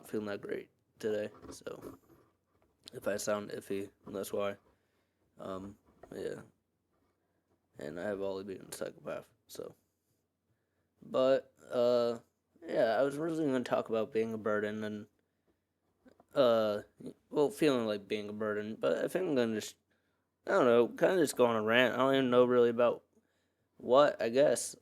not feeling that great today. So if I sound iffy, that's why. Um, yeah, and I have always been a psychopath. So, but yeah, I was originally going to talk about being a burden and uh, well, feeling like being a burden. But I think I'm gonna just, I don't know, kind of just go on a rant. I don't even know really about what. I guess.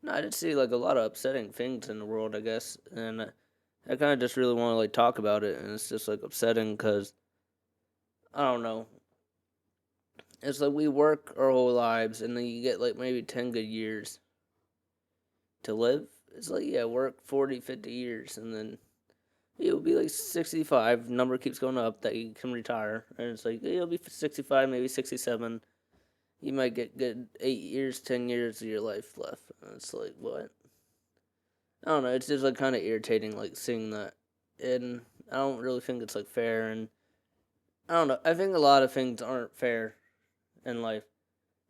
No, I just see like a lot of upsetting things in the world. I guess, and I kind of just really want to like talk about it, and it's just like upsetting because I don't know. It's like we work our whole lives, and then you get like maybe 10 good years to live. It's like yeah, work 40, 50 years, and then you'll be like 65. Number keeps going up that you can retire, and it's like you'll be 65, maybe 67. You might get good 8 years, 10 years of your life left. And it's like what? I don't know. It's just like kind of irritating, like seeing that, and I don't really think it's like fair. And I don't know. I think a lot of things aren't fair in life.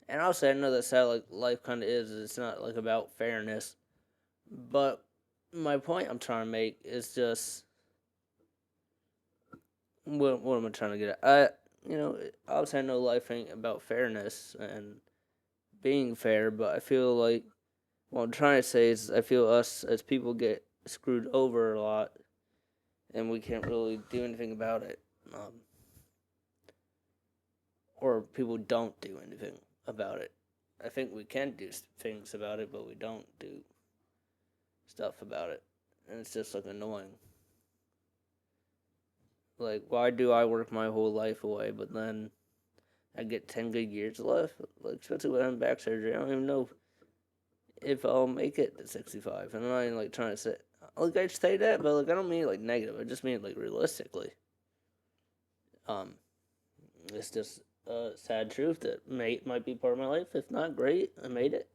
And I'll say I know that's how like life kind of is. It's not like about fairness, but my point I'm trying to make is just what am I trying to get at? Obviously I know life ain't about fairness and being fair, but I feel like what I'm trying to say is I feel us as people get screwed over a lot, and we can't really do anything about it. Um, or people don't do anything about it. I think we can do things about it, but we don't do stuff about it, and it's just like annoying. Like, why do I work my whole life away, but then I get 10 good years left? Like, especially with having back surgery, I don't even know if I'll make it to 65. And I'm not even like trying to say, like I say that, but like I don't mean it like negative. I just mean it like realistically. Um, it's just a sad truth that might be part of my life. If not, great, I made it.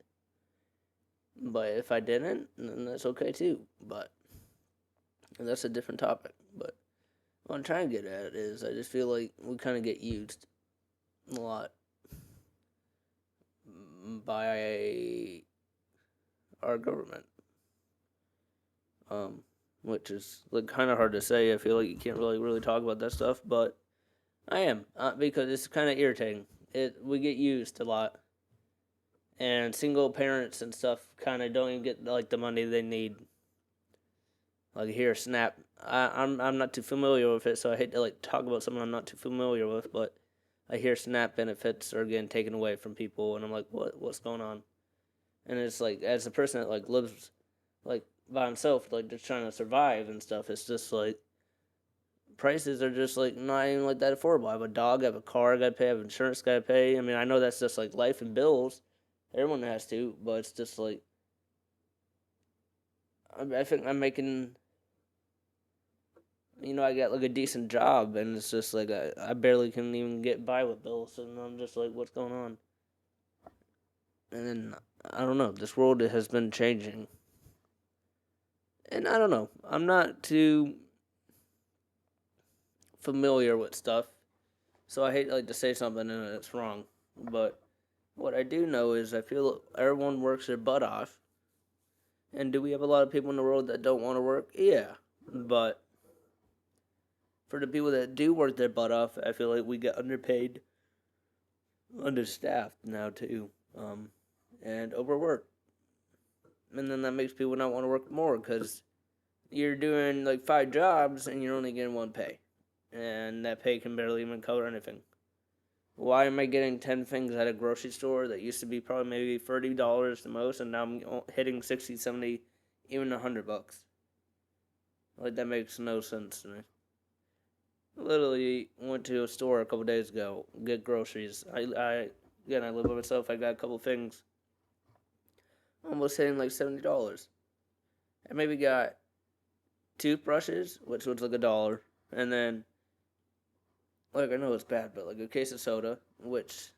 But if I didn't, then that's okay too. But that's a different topic. But what I'm trying to get at is I just feel like we kind of get used a lot by our government. Um, which is like kind of hard to say. I feel like you can't really talk about that stuff, but I am because it's kind of irritating. We get used a lot, and single parents and stuff kind of don't even get like the money they need. Like here, SNAP. I'm not too familiar with it, so I hate to like talk about something I'm not too familiar with. But I hear SNAP benefits are getting taken away from people, and I'm like, what's going on? And it's like as a person that like lives like by himself, like just trying to survive and stuff, it's just like prices are just like not even like that affordable. I have a dog, I have a car, I gotta pay, I have insurance, gotta pay. I mean, I know that's just like life and bills. Everyone has to, but it's just like I think I'm making. I got like a decent job, and it's just like I barely can even get by with bills, and I'm just like, what's going on? And then I don't know. This world has been changing, and I don't know. I'm not too familiar with stuff, so I hate like to say something and it's wrong. But what I do know is I feel everyone works their butt off. And do we have a lot of people in the world that don't want to work? Yeah. But for the people that do work their butt off, I feel like we get underpaid, understaffed now too, and overworked. And then that makes people not want to work more because you're doing like 5 jobs and you're only getting one pay. And that pay can barely even cover anything. Why am I getting 10 things at a grocery store that used to be probably maybe $30 the most, and now I'm hitting 60, 70, even $100? Like, that makes no sense to me. Literally went to a store a couple days ago, get groceries. Again, I live by myself. I got a couple things, almost hitting like $70. I maybe got toothbrushes, which was like $1, and then like I know it's bad, but like a case of soda, which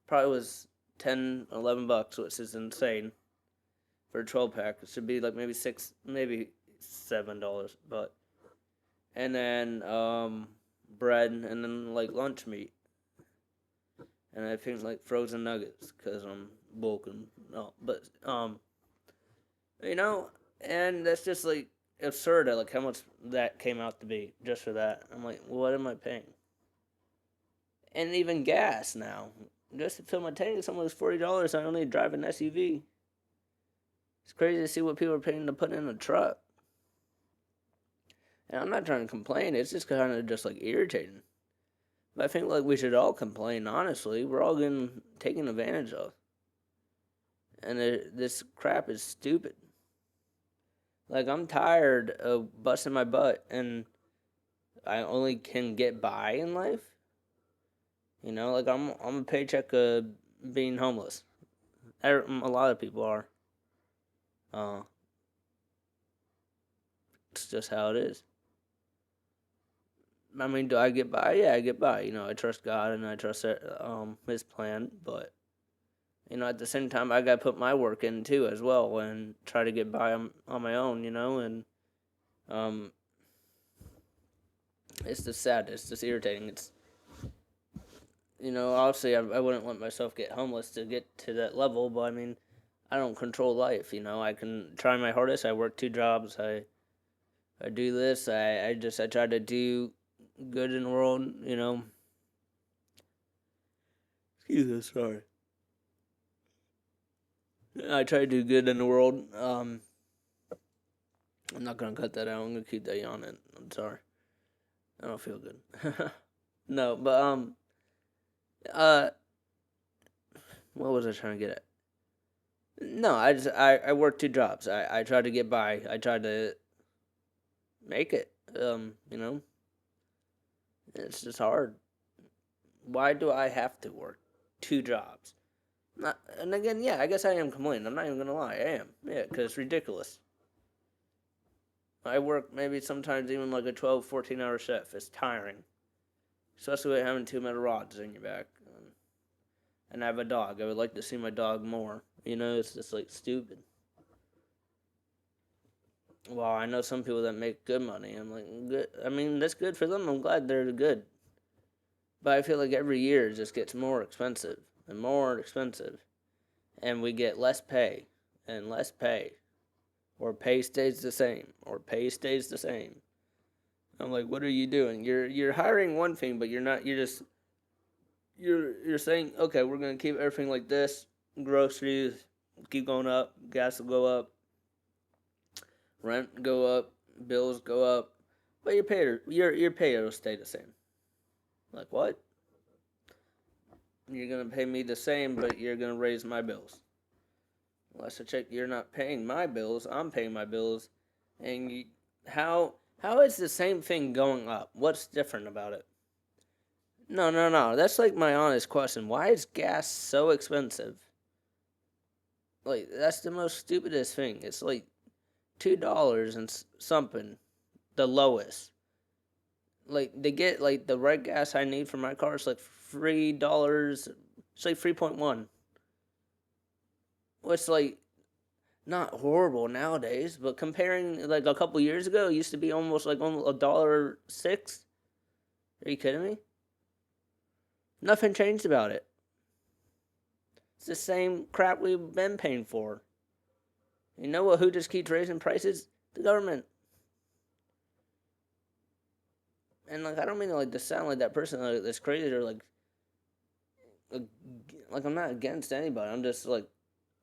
probably was 10, $11, which is insane for a 12 pack. It should be like maybe six, maybe $7, but and then bread, and then like lunch meat, and I think like frozen nuggets because I'm bulking. No, but you know, and that's just like absurd at like how much that came out to be just for that. I'm like, what am I paying? And even gas now, just to fill my tank, it's almost $40. I only drive an SUV. It's crazy to see what people are paying to put in a truck. And I'm not trying to complain. It's just kind of just like irritating. But I think like we should all complain. Honestly, we're all getting taken advantage of, and this crap is stupid. Like I'm tired of busting my butt, and I only can get by in life. You know, like I'm a paycheck being homeless. A lot of people are. Uh, it's just how it is. I mean, do I get by? Yeah, I get by. You know, I trust God and I trust His plan. But you know, at the same time, I gotta put my work in too as well and try to get by on my own. You know, and um, it's just sad. It's just irritating. It's you know, obviously, I wouldn't let myself get homeless to get to that level. But I mean, I don't control life. You know, I can try my hardest. I work 2 jobs. I do this. I try to do good in the world. You know. Excuse me, sorry. I try to do good in the world. I'm not gonna cut that out. I'm gonna keep that on it. I'm sorry. I don't feel good. No, but uh, what was I trying to get at? No, I work 2 jobs. I try to get by. I try to make it. You know, it's just hard. Why do I have to work 2 jobs? Not, and again, yeah, I guess I am complaining. I'm not even gonna lie. I am. Yeah, because it's ridiculous. I work maybe sometimes even like a 12, 14 hour shift. It's tiring. Especially with having 2 metal rods in your back. And I have a dog. I would like to see my dog more. You know, it's just like stupid. Well, I know some people that make good money. I'm like, good. I mean, that's good for them. I'm glad they're good. But I feel like every year it just gets more expensive and more expensive. And we get less pay and less pay. Or pay stays the same. Or pay stays the same. I'm like, what are you doing? You're hiring one thing, but you're not. You're saying, okay, we're gonna keep everything like this. Groceries keep going up. Gas will go up. Rent go up. Bills go up. But your pay will stay the same. Like what? You're gonna pay me the same, but you're gonna raise my bills. Unless I check, you're not paying my bills. I'm paying my bills, and how is the same thing going up? What's different about it? No, no, no. That's like my honest question. Why is gas so expensive? Like that's the most stupidest thing. It's like $2 and something, the lowest. Like they get like the right gas I need for my car is like $3. It's like 3.1. Which like not horrible nowadays, but comparing like a couple years ago, it used to be almost like almost $1.06. Are you kidding me? Nothing changed about it. It's the same crap we've been paying for. You know what? Who just keeps raising prices? The government. And like I don't mean to sound like that person that's crazy or like like I'm not against anybody. I'm just like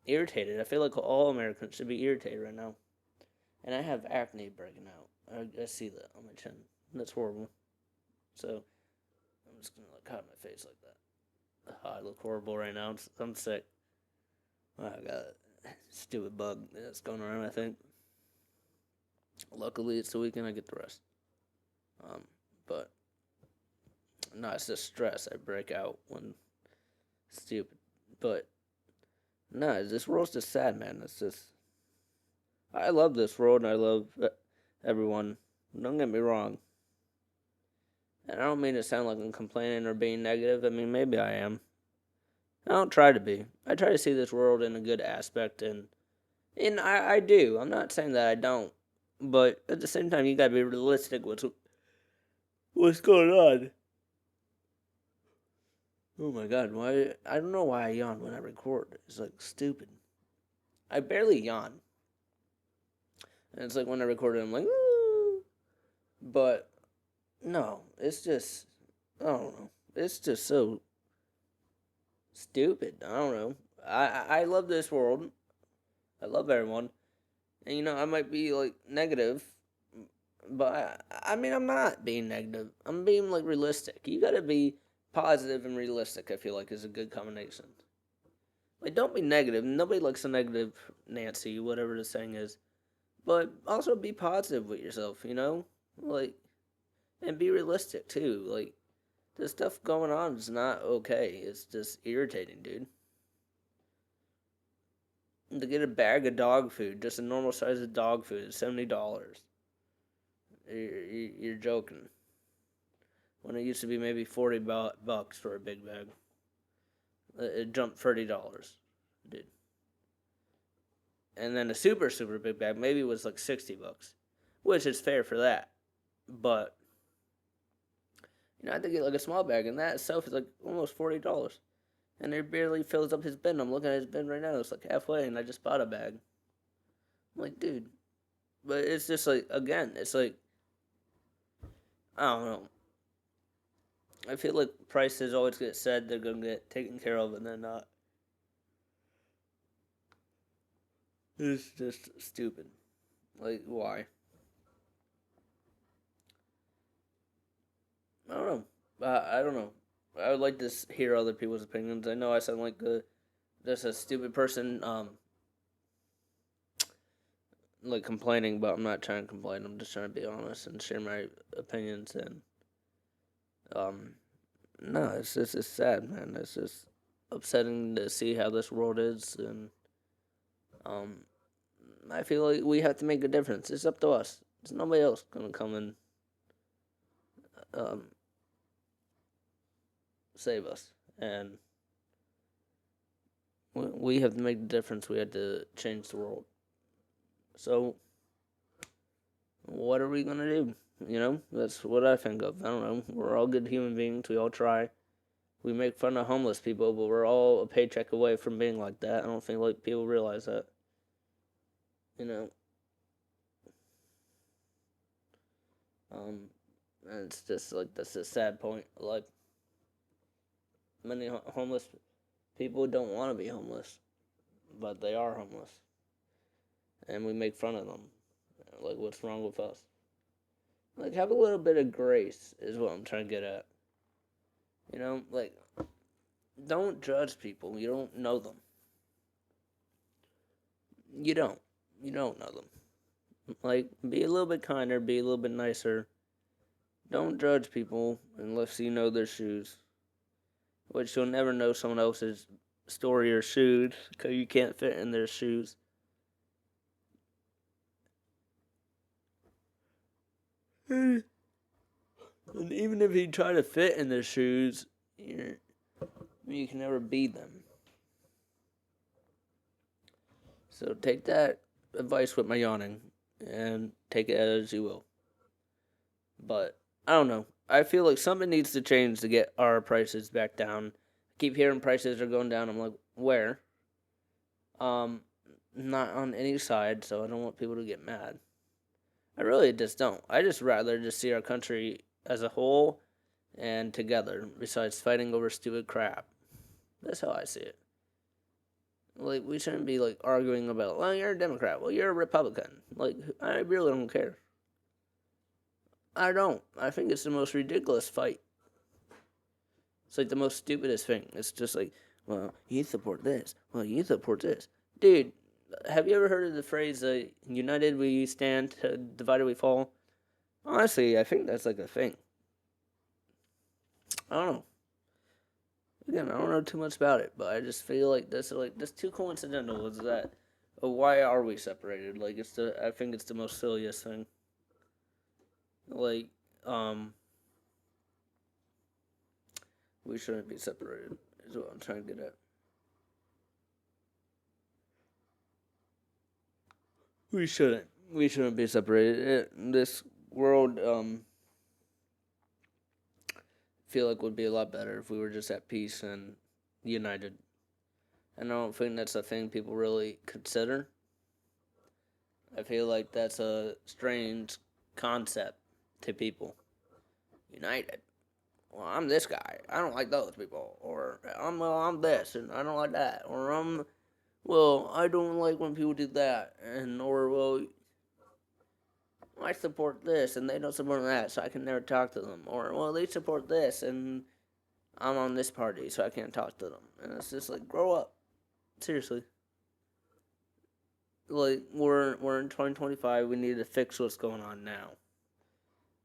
irritated. I feel like all Americans should be irritated right now. And I have acne breaking out. I see that on my chin. That's horrible. So I'm just gonna like hide my face like that. Oh, I look horrible right now. I'm sick. Oh, I got a stupid bug that's going around. I think. Luckily, it's the weekend. I get the rest. But no, it's just stress. I break out when stupid. But no, this world's just sad, man. It's just I love this world and I love everyone. Don't get me wrong. And I don't mean to sound like I'm complaining or being negative. I mean, maybe I am. I don't try to be. I try to see this world in a good aspect, and I do. I'm not saying that I don't, but at the same time, you gotta be realistic with what's going on. Oh my god, why? I don't know why I yawn when I record. It's like stupid. I barely yawn. And it's like when I record it, I'm like, ooh. But no, it's just, I don't know. It's just so stupid. I don't know. I love this world. I love everyone. And, I might be, like, negative. But, I mean, I'm not being negative. I'm being, like, realistic. You gotta be positive and realistic, I feel like, is a good combination. Like, don't be negative. Nobody likes a negative Nancy, whatever the saying is. But also be positive with yourself, Like, and be realistic, too. Like, this stuff going on is not okay. It's just irritating, dude. To get a bag of dog food, just a normal size of dog food, is $70. You're joking. When it used to be maybe 40 bucks for a big bag, it jumped $30, dude. And then a super super big bag maybe was like 60 bucks, which is fair for that. But I had to get like a small bag, and that itself is like almost $40. And it barely fills up his bin. I'm looking at his bin right now. It's like halfway, and I just bought a bag. I'm like, dude. But it's just like, again, it's like, I don't know. I feel like prices always get said they're going to get taken care of, and they're not. It's just stupid. Like, why? I don't know. I don't know. I would like to hear other people's opinions. I know I sound like just a stupid person, like complaining, but I'm not trying to complain. I'm just trying to be honest and share my opinions. And um, no, it's sad, man. It's just upsetting to see how this world is, and um, I feel like we have to make a difference. It's up to us. There's nobody else gonna come and um, save us, and we have to make the difference. We have to change the world. So, what are we gonna do? That's what I think of. I don't know. We're all good human beings. We all try. We make fun of homeless people, but we're all a paycheck away from being like that. I don't think like people realize that. You know. And it's just like that's a sad point. Like many homeless people don't want to be homeless, but they are homeless, and we make fun of them. Like, what's wrong with us? Like, have a little bit of grace is what I'm trying to get at. Like, don't judge people. You don't know them. You don't. You don't know them. Like, be a little bit kinder, be a little bit nicer. Don't judge people unless you know their shoes. Which you'll never know someone else's story or shoes because you can't fit in their shoes. And even if you try to fit in their shoes, you can never be them. So take that advice with my yawning and take it as you will. But I don't know. I feel like something needs to change to get our prices back down. I keep hearing prices are going down. I'm like, where? Not on any side, so I don't want people to get mad. I really just don't. I just rather just see our country as a whole and together, besides fighting over stupid crap. That's how I see it. Like, we shouldn't be, like, arguing about, well, you're a Democrat, well, you're a Republican. Like, I really don't care. I don't. I think it's the most ridiculous fight. It's, like, the most stupidest thing. It's just like, well, you support this. Well, you support this. Dude, have you ever heard of the phrase, united we stand, divided we fall? Honestly, I think that's, like, a thing. I don't know. Again, I don't know too much about it, but I just feel like that's too coincidental. Is that why are we separated? Like I think it's the most silliest thing. Like we shouldn't be separated. Is what I'm trying to get at. We shouldn't. We shouldn't be separated. This world feel like would be a lot better if we were just at peace and united. And I don't think that's a thing people really consider. I feel like that's a strange concept to people. United. Well, I'm this guy. I don't like those people. Or I'm this and I don't like that. Or I don't like when people do that. And I support this and they don't support that, so I can never talk to them. Or they support this and I'm on this party, so I can't talk to them. And it's just like, grow up. Seriously. Like we're in 2025. We need to fix what's going on now.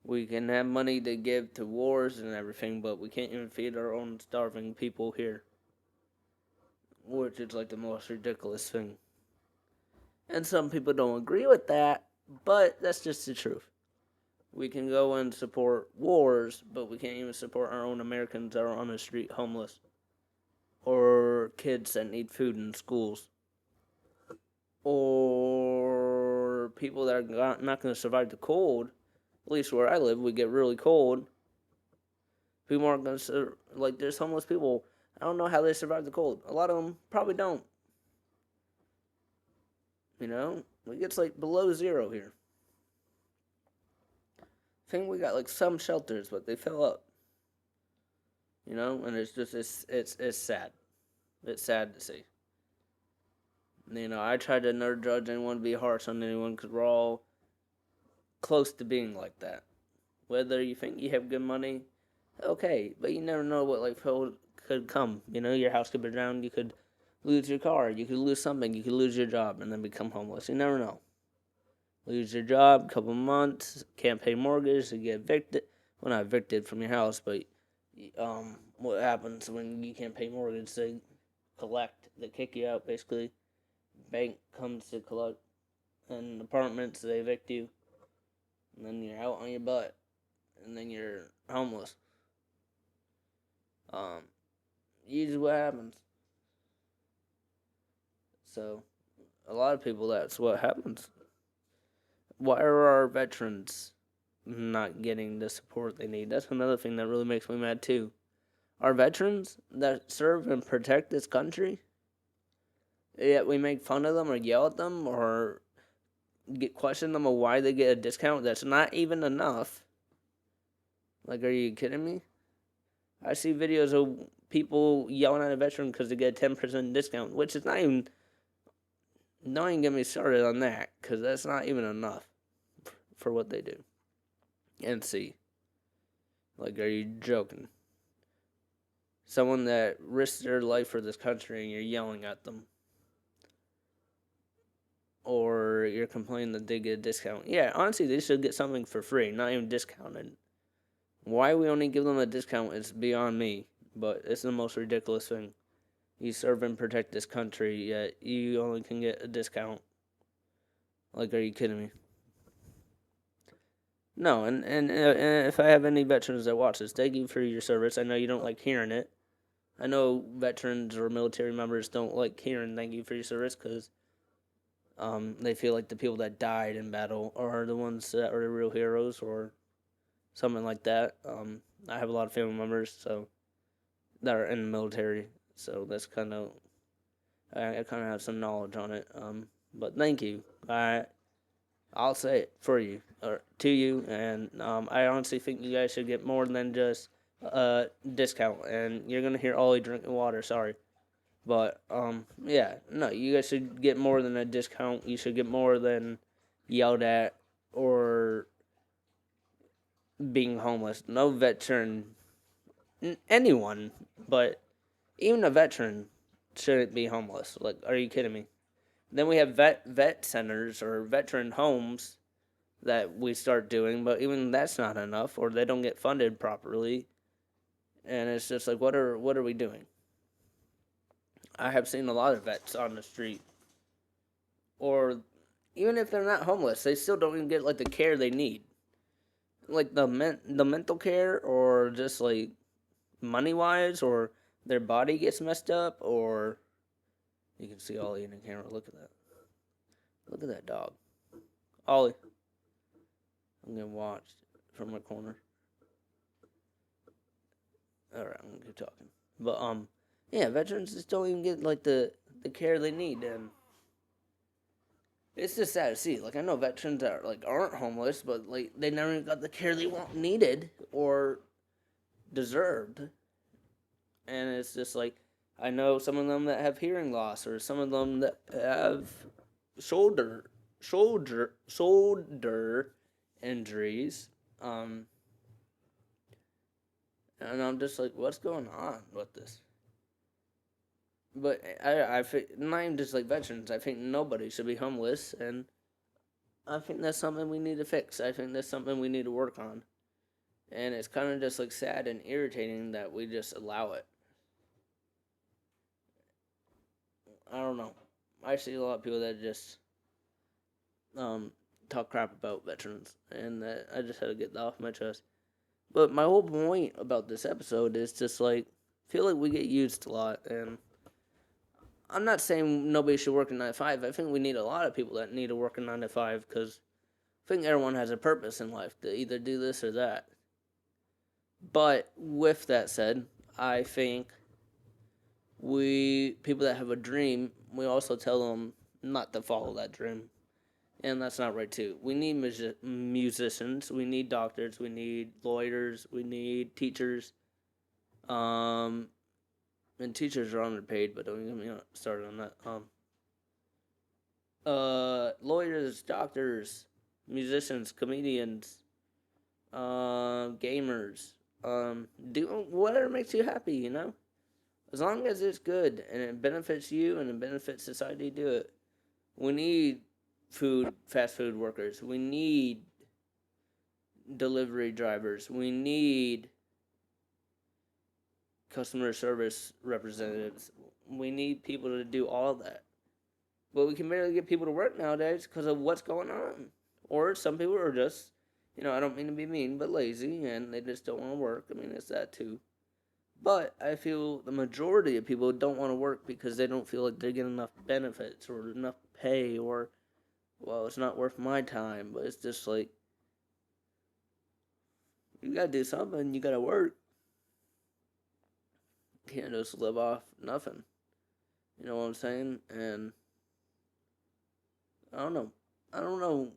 We can have money to give to wars and everything, but we can't even feed our own starving people here, which is like the most ridiculous thing. And some people don't agree with that, but that's just the truth. We can go and support wars, but we can't even support our own Americans that are on the street homeless, or kids that need food in schools, or people that are not going to survive the cold. At least where I live, we get really cold. People aren't going to, like, there's homeless people. I don't know how they survive the cold. A lot of them probably don't. You know? It gets, like, below zero here. I think we got, like, some shelters, but they fill up. You know? And it's just, it's sad. It's sad to see. You know, I try to never judge anyone, be harsh on anyone, because we're all close to being like that. Whether you think you have good money, okay, but you never know what life could come. You know, your house could burn down, you could lose your car, you could lose something, you could lose your job and then become homeless. You never know. Lose your job, couple months, can't pay mortgage, you get evicted. Well, not evicted from your house, but what happens when you can't pay mortgage? They they kick you out basically. Bank comes to collect, and apartments, they evict you, and then you're out on your butt, and then you're homeless. Usually what happens. So, a lot of people, that's what happens. Why are our veterans not getting the support they need? That's another thing that really makes me mad too. Our veterans that serve and protect this country, yet we make fun of them or yell at them or question them on why they get a discount that's not even enough. Like, are you kidding me? I see videos of people yelling at a veteran because they get a 10% discount, which is not even. Don't even get me started on that, because that's not even enough for what they do. And see. Like, are you joking? Someone that risks their life for this country and you're yelling at them. Or you're complaining that they get a discount. Yeah, honestly, they should get something for free, not even discounted. Why we only give them a discount is beyond me, but it's the most ridiculous thing. You serve and protect this country, yet you only can get a discount. Like, are you kidding me? No, and if I have any veterans that watch this, thank you for your service. I know you don't like hearing it. I know veterans or military members don't like hearing thank you for your service because they feel like the people that died in battle are the ones that are the real heroes or something like that. I have a lot of family members that are in the military, so that's I kind of have some knowledge on it. But thank you. I'll say it for you or to you, and I honestly think you guys should get more than just a discount. And you're gonna hear Ollie drinking water. Sorry, but yeah, no, you guys should get more than a discount. You should get more than yelled at or being homeless. No veteran, anyone, but even a veteran shouldn't be homeless. Like, are you kidding me? Then we have vet centers or veteran homes that we start doing, but even that's not enough, or they don't get funded properly, and it's just like, what are we doing? I have seen a lot of vets on the street, or even if they're not homeless, they still don't even get like the care they need, like the mental care, or just like money wise, or their body gets messed up, or you can see Ollie in the camera. Look at that. Look at that dog, Ollie. I'm getting watched from my corner. Alright, I'm gonna keep talking. But yeah, veterans just don't even get like the care they need, and it's just sad to see. Like I know veterans that like aren't homeless, but like they never got the care they needed or deserved, and it's just like I know some of them that have hearing loss, or some of them that have shoulder shoulder injuries. Um, and I'm just like, what's going on with this? But I think not even just like veterans. I think nobody should be homeless, and I think that's something we need to fix. I think that's something we need to work on, and it's kind of just like sad and irritating that we just allow it. I don't know. I see a lot of people that just um talk crap about veterans, and that I just had to get that off my chest. But my whole point about this episode is just like feel like we get used a lot, and I'm not saying nobody should work a 9 to 5. I think we need a lot of people that need to work a 9 to 5 because I think everyone has a purpose in life to either do this or that. But with that said, I think we people that have a dream, we also tell them not to follow that dream, and that's not right too. We need musicians, we need doctors, we need lawyers, we need teachers. Um, and teachers are underpaid, but don't get me started on that. Lawyers, doctors, musicians, comedians, gamers, do whatever makes you happy, you know? As long as it's good and it benefits you and it benefits society, do it. We need fast food workers. We need delivery drivers. We need customer service representatives. We need people to do all that. But we can barely get people to work nowadays because of what's going on. Or some people are just, I don't mean to be mean, but lazy and they just don't want to work. I mean, it's that too. But I feel the majority of people don't want to work because they don't feel like they get enough benefits or enough pay, or, well, it's not worth my time. But it's just like, you gotta do something, you gotta work. You can't just live off nothing. You know what I'm saying? And I don't know. I don't know.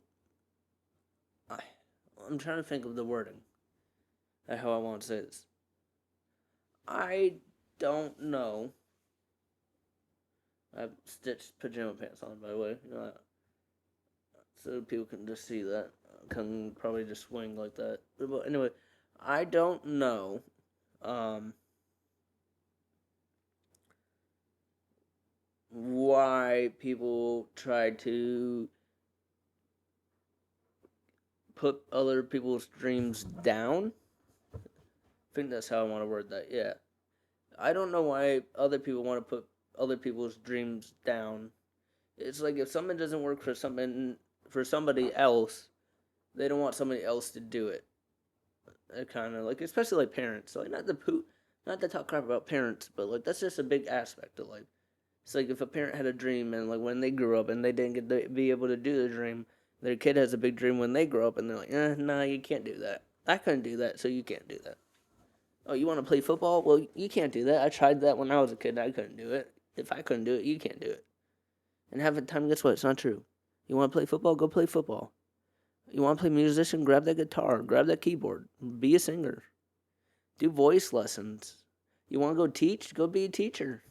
I, I'm trying to think of the wording. How I want to say this. I don't know. I have stitched pajama pants on, by the way. So people can just see that. Can probably just swing like that. But anyway, I don't know. Why people try to put other people's dreams down. I think that's how I want to word that. Yeah. I don't know why other people want to put other people's dreams down. It's like if something doesn't work for somebody else, they don't want somebody else to do it. Kind of like, especially like parents. Like not to talk crap about parents, but like that's just a big aspect of life. It's like if a parent had a dream and like when they grew up and they didn't get to be able to do the dream, their kid has a big dream when they grow up and they're like, nah, you can't do that. I couldn't do that, so you can't do that. Oh, you want to play football? Well, you can't do that. I tried that when I was a kid. I couldn't do it. If I couldn't do it, you can't do it. And half the time, guess what? It's not true. You want to play football? Go play football. You want to play musician? Grab that guitar. Grab that keyboard. Be a singer. Do voice lessons. You want to go teach? Go be a teacher.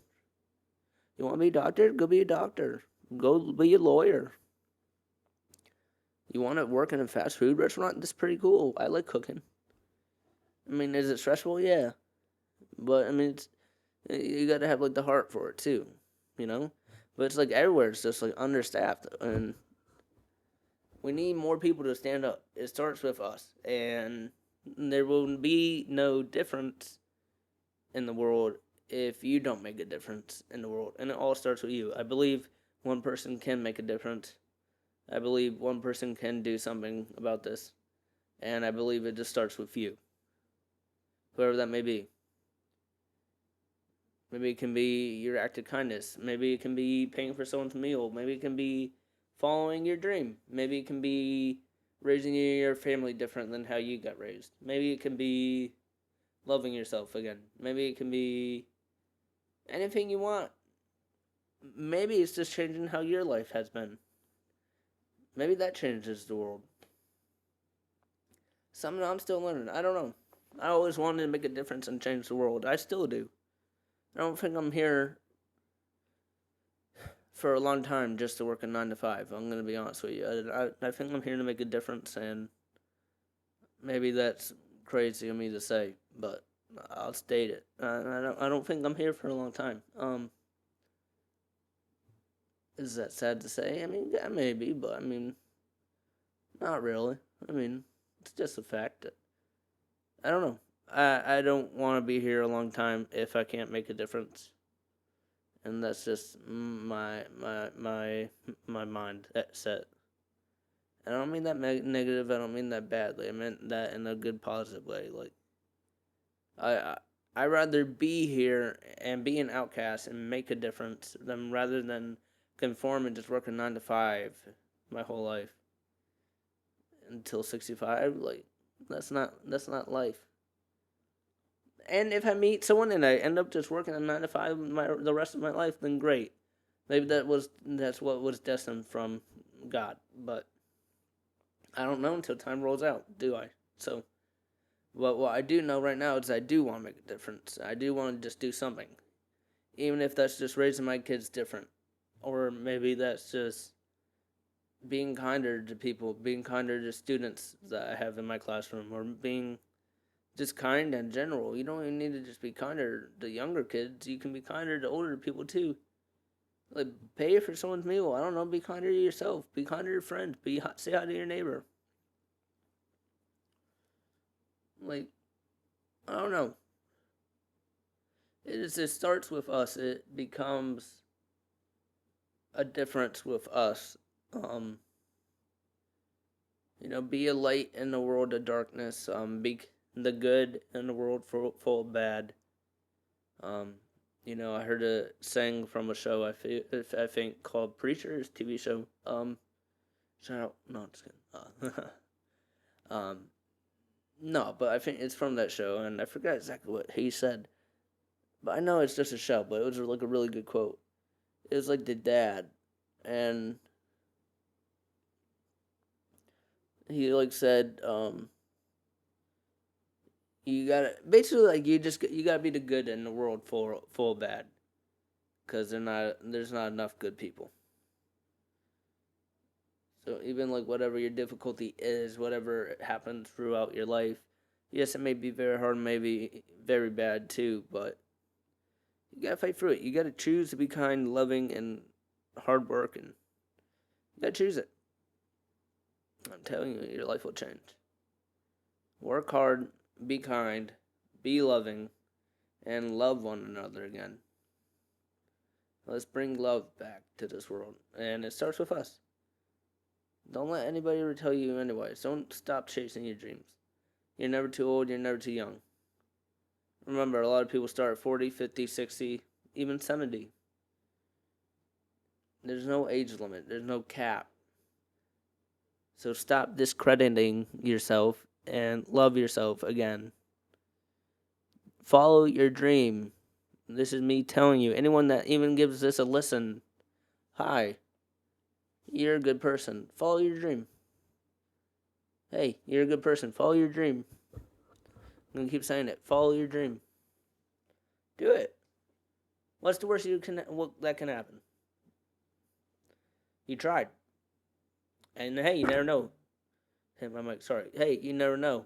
You want to be a doctor? Go be a doctor. Go be a lawyer. You want to work in a fast food restaurant? That's pretty cool. I like cooking. I mean, is it stressful? Yeah. But, I mean, you got to have, like, the heart for it, too. You know? But it's like everywhere. It's just, like, understaffed. And we need more people to stand up. It starts with us. And there will be no difference in the world if you don't make a difference in the world. And it all starts with you. I believe one person can make a difference. I believe one person can do something about this. And I believe it just starts with you. Whoever that may be. Maybe it can be your act of kindness. Maybe it can be paying for someone's meal. Maybe it can be following your dream. Maybe it can be raising your family different than how you got raised. Maybe it can be loving yourself again. Maybe it can be anything you want. Maybe it's just changing how your life has been. Maybe that changes the world. Something I'm still learning. I don't know. I always wanted to make a difference and change the world. I still do. I don't think I'm here for a long time just to work a 9 to 5. I'm gonna be honest with you. I think I'm here to make a difference, and maybe that's crazy of me to say, but I'll state it. I don't think I'm here for a long time. Is that sad to say? I mean, yeah, maybe, but I mean, not really. I mean, it's just a fact. I don't know. I don't want to be here a long time if I can't make a difference, and that's just my mind set. I don't mean that negative. I don't mean that badly. I meant that in a good, positive way. Like I I rather be here and be an outcast and make a difference than rather than conform and just work a 9 to 5 my whole life until 65. Like that's not life. And if I meet someone and I end up just working a 9 to 5 the rest of my life, then great. Maybe that's what was destined from God. But I don't know until time rolls out, do I? So, what I do know right now is I do want to make a difference. I do want to just do something, even if that's just raising my kids different, or maybe that's just being kinder to people, being kinder to students that I have in my classroom, or being just kind in general. You don't even need to just be kinder to younger kids. You can be kinder to older people too. Like pay for someone's meal. I don't know. Be kinder to yourself. Be kinder to your friends. Say hi to your neighbor. Like I don't know. It starts with us. It becomes a difference with us. Um, be a light in the world of darkness. Be the good in the world full of bad. Um, I heard a saying from a show I think called Preachers TV show. Shout out, no, I'm just kidding. Um, no, but I think it's from that show, and I forgot exactly what he said. But I know it's just a show, but it was like a really good quote. It was like the dad, and he like said, you gotta basically like you gotta be the good in the world full of bad, because there's not enough good people. So even like whatever your difficulty is, whatever happens throughout your life, yes, it may be very hard, maybe very bad too, but you gotta fight through it. You gotta choose to be kind, loving, and hard work, and you gotta choose it. I'm telling you, your life will change. Work hard, be kind, be loving, and love one another again. Let's bring love back to this world, and it starts with us. Don't let anybody tell you anyways. Don't stop chasing your dreams. You're never too old, you're never too young. Remember, a lot of people start at 40, 50, 60, even 70. There's no age limit, there's no cap. So stop discrediting yourself and love yourself again. Follow your dream. This is me telling you. Anyone that even gives this a listen, hi, you're a good person. Follow your dream. Hey, you're a good person. Follow your dream. I'm going to keep saying it. Follow your dream. Do it. What's the worst that can happen? You tried. And hey, you never know. I'm like, sorry. Hey, you never know.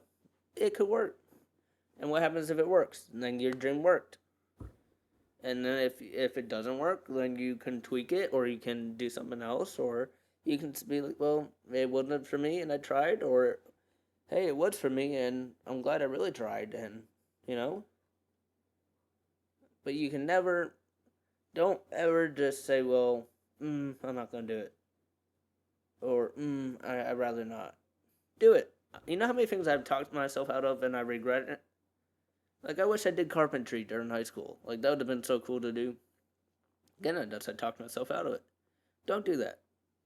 It could work. And what happens if it works? And then your dream worked. And then if it doesn't work, then you can tweak it, or you can do something else, or you can be like, well, it wasn't for me and I tried, or hey, it was for me and I'm glad I really tried, and you know. But you can never, don't ever just say, well, I'm not gonna do it, or I'd rather not do it. You know how many things I've talked myself out of and I regret it? Like I wish I did carpentry during high school. Like that would have been so cool to do. Again, I talked myself out of it. Don't do that.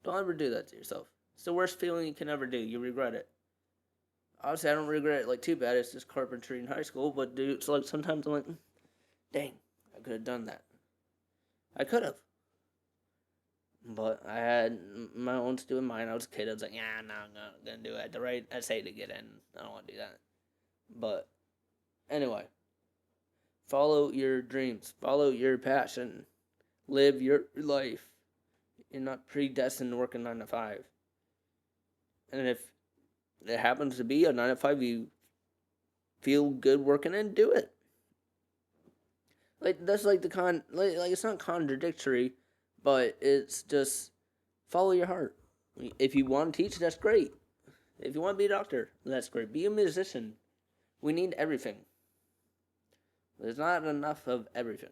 Don't ever do that to yourself. It's the worst feeling you can ever do. You regret it. Obviously, I don't regret it like too bad. It's just carpentry in high school. But dude, it's like sometimes I'm like, dang, I could have done that. I could have. But I had my own stupid mind. I was a kid. I was like, yeah, no, I'm not gonna do it. I had to write essay to get in. I don't want to do that. But anyway, follow your dreams. Follow your passion. Live your life. You're not predestined to work a 9 to 5. And if it happens to be a 9 to 5, you feel good working in, do it. Like that's like like it's not contradictory, but it's just follow your heart. If you want to teach, that's great. If you want to be a doctor, that's great. Be a musician. We need everything. There's not enough of everything.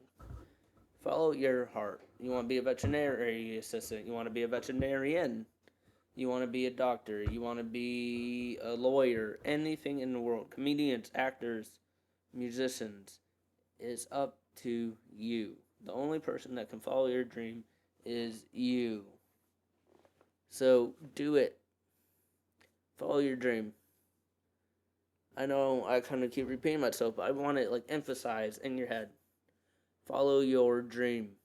Follow your heart. You want to be a veterinary assistant. You want to be a veterinarian. You want to be a doctor. You want to be a lawyer. Anything in the world. Comedians, actors, musicians. It's up to you. The only person that can follow your dream is you. So do it. Follow your dream. I know I kind of keep repeating myself, but I want to like emphasize in your head. Follow your dream.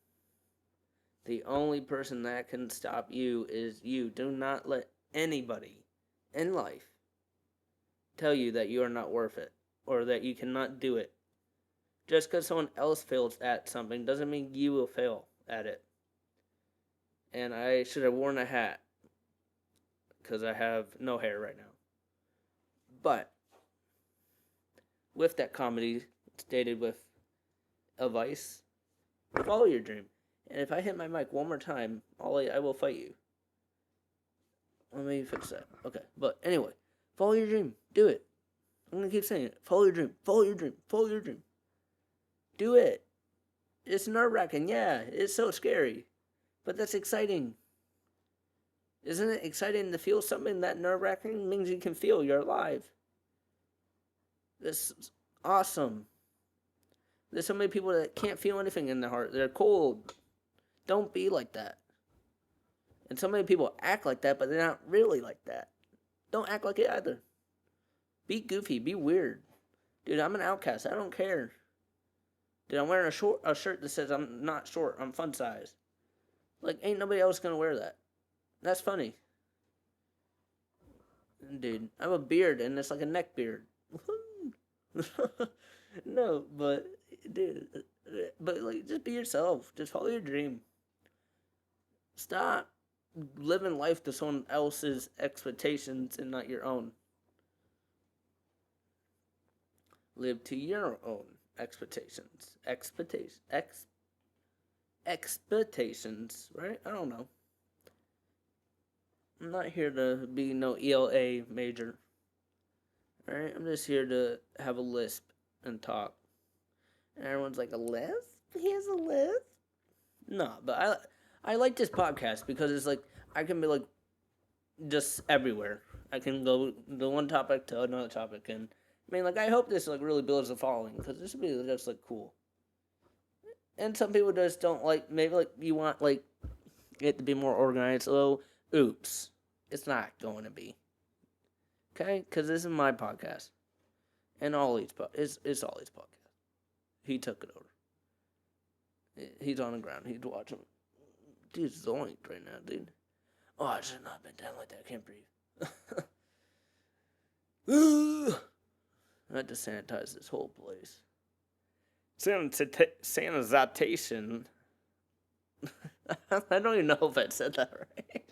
The only person that can stop you is you. Do not let anybody in life tell you that you are not worth it or that you cannot do it. Just because someone else fails at something doesn't mean you will fail at it. And I should have worn a hat because I have no hair right now. But with that comedy stated with advice, follow your dream. And if I hit my mic one more time, I will fight you. Let me fix that. Okay. But anyway, follow your dream. Do it. I'm going to keep saying it. Follow your dream. Follow your dream. Follow your dream. Do it. It's nerve-wracking. Yeah, it's so scary. But that's exciting. Isn't it exciting to feel something that nerve-wracking means you can feel you're alive? This is awesome. There's so many people that can't feel anything in their heart. They're cold. Don't be like that. And so many people act like that, but they're not really like that. Don't act like it either. Be goofy. Be weird. Dude, I'm an outcast. I don't care. Dude, I'm wearing a shirt that says I'm not short. I'm fun size. Like, ain't nobody else gonna wear that. That's funny. Dude, I have a beard, and it's like a neck beard. No, but, dude, but, like, just be yourself. Just follow your dream. Stop living life to someone else's expectations and not your own. Live to your own expectations. Expectations, right? I don't know. I'm not here to be no ELA major. Alright? I'm just here to have a lisp and talk. And everyone's like, a lisp? He has a lisp? No, but I like this podcast because it's like, I can be like, just everywhere. I can go to one topic to another topic. And, I mean, like, I hope this, like, really builds a following because this would be just, like, cool. And some people just don't like, maybe, like, you want, like, it to be more organized. So, oops. It's not going to be. Okay? Because this is my podcast. And Ollie's podcast. It's Ollie's podcast. He took it over. He's on the ground. He's watching. Dude, zoinked right now, dude. Oh, I should not have been down like that. I can't breathe. I had to sanitize this whole place. Sanitization. I don't even know if I said that right.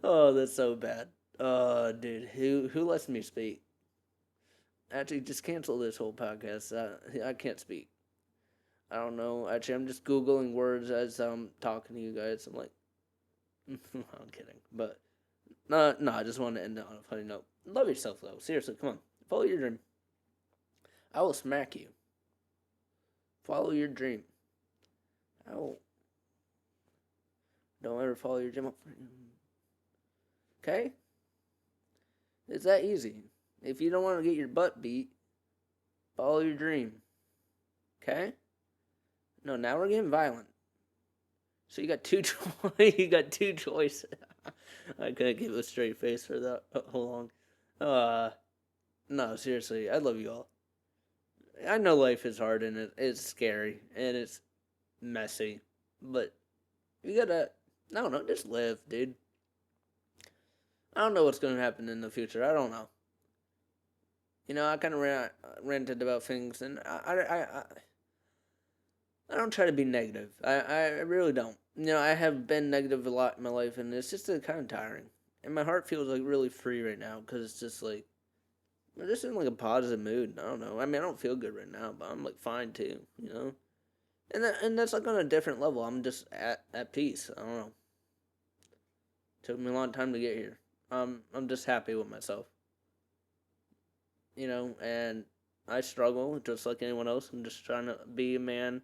Oh, that's so bad. Oh, dude, who lets me speak? Actually, just cancel this whole podcast. I can't speak. I don't know. Actually, I'm just Googling words as I'm talking to you guys. I'm like, I'm kidding. But, no, I just want to end it on a funny note. Love yourself, though. Seriously, come on. Follow your dream. I will smack you. Follow your dream. I will. Don't ever follow your dream. Okay? It's that easy. If you don't want to get your butt beat, follow your dream. Okay? No, now we're getting violent. So you got two choices. I couldn't keep a straight face for that long. No, seriously, I love you all. I know life is hard and it's scary and it's messy, but you gotta I don't know. Just live, dude. I don't know what's going to happen in the future. I don't know. I kind of ranted about things, and I don't try to be negative. I really don't. I have been negative a lot in my life, and it's just kind of tiring. And my heart feels like really free right now because it's just like I'm just in like a positive mood. I don't know. I mean, I don't feel good right now, but I'm like fine too. And that's like on a different level. I'm just at peace. I don't know. Took me a long time to get here. I'm just happy with myself. And I struggle just like anyone else. I'm just trying to be a man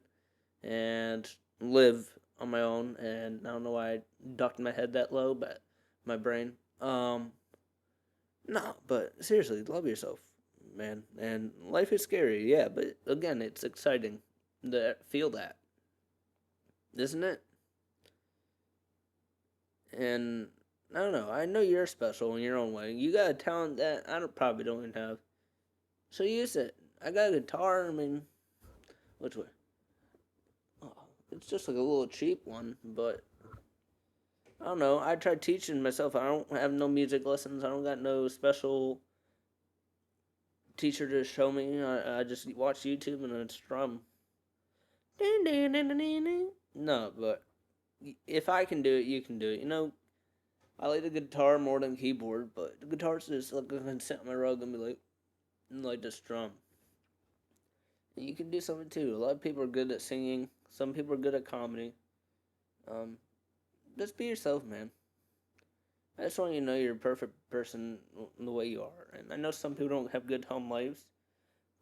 and live on my own. And I don't know why I ducked my head that low, but my brain. No, but seriously, love yourself, man. And life is scary, yeah, but again, it's exciting to feel that, isn't it? And I don't know. I know you're special in your own way. You got a talent that probably don't even have. So use it. I got a guitar. I mean, which way? Oh, it's just like a little cheap one, but I don't know. I tried teaching myself. I don't have no music lessons. I don't got no special teacher to show me. I just watch YouTube and I strum. No, but if I can do it, you can do it. I like the guitar more than keyboard, but the guitar's just like I can sit on my rug and be like just strum. And you can do something too. A lot of people are good at singing. Some people are good at comedy. Um, just be yourself, man. I just want you to know you're a perfect person the way you are. And I know some people don't have good home lives,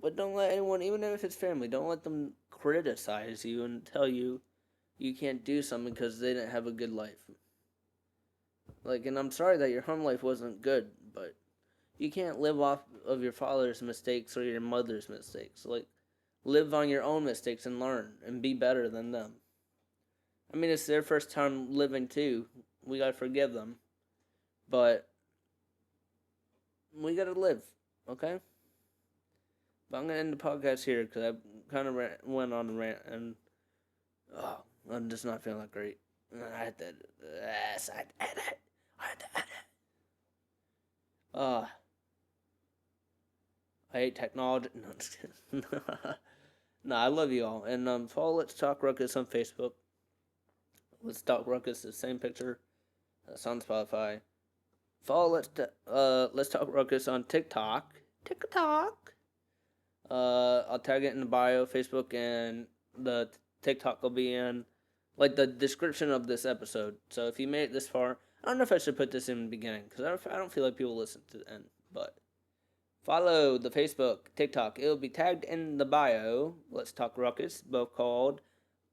but don't let anyone, even if it's family, don't let them criticize you and tell you can't do something because they didn't have a good life. And I'm sorry that your home life wasn't good, but you can't live off of your father's mistakes or your mother's mistakes. Live on your own mistakes and learn and be better than them. I mean, it's their first time living too. We gotta forgive them, but we gotta live, okay? But I'm gonna end the podcast here because I kind of went on a rant and I'm just not feeling that great. I had to, yes, I had to edit. I had to edit. I hate technology. No, I'm just kidding. No, I love you all. And follow Let's Talk Ruckus on Facebook. Let's Talk Ruckus, the same picture. That's on Spotify. Follow Let's Talk Ruckus on TikTok. TikTok. I'll tag it in the bio, Facebook, and the TikTok will be in the description of this episode. So if you made it this far, I don't know if I should put this in the beginning because I don't feel like people listen to the end. But follow the Facebook, TikTok. It'll be tagged in the bio. Let's Talk Ruckus, both called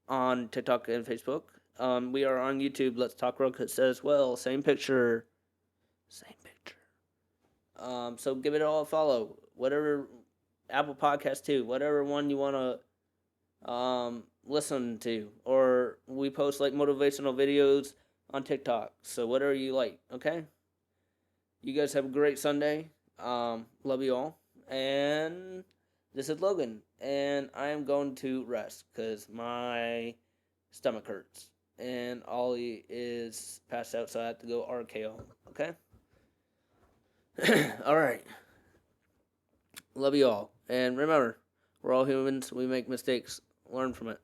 on TikTok and Facebook. We are on YouTube. Let's Talk Ruckus as well. Same picture. Same picture. So give it all a follow. Whatever Apple Podcast too. Whatever one you want to listen to. Or we post motivational videos on TikTok. So whatever you like. Okay. You guys have a great Sunday. Love you all. And this is Logan. And I am going to rest because my stomach hurts. And Ollie is passed out, so I have to go RKO. Okay? Alright. Love you all. And remember, we're all humans. We make mistakes. Learn from it.